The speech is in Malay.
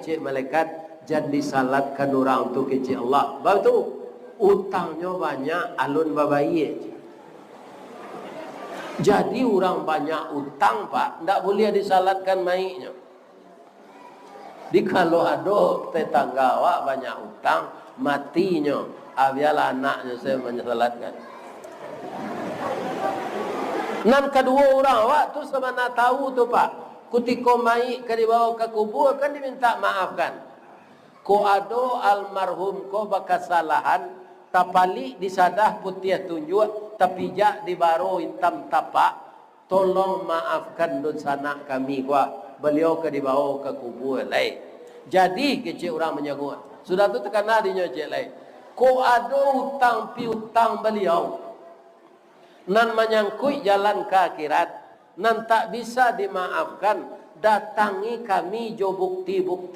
Cik malaikat jangan disalatkan orang tu kecik Allah. Baru tu utangnya banyak alun babaye. Jadi orang banyak utang pak, ndak boleh disalatkan maiknya. Di kalau ada tetangga awak banyak utang, matinya, biarlah anaknya saya menyalatkan. Nan kedua orang awak tu semana tahu tu pak, ketika maik ke dibawa ke kubur kan diminta maafkan. Ko ado almarhum ko bakasalahan tapali disadah putih tunjuk tapi jak dibaro hitam tapak, tolong maafkan dosana kami gua, beliau ke dibawa ke kubur lain. Jadi kecil orang menyebut sudah tu terkena dinya cik lain, ko ado hutang piutang beliau nan menyangkut jalan ke akhirat, nan tak bisa dimaafkan, datangi kami jo bukti-bukti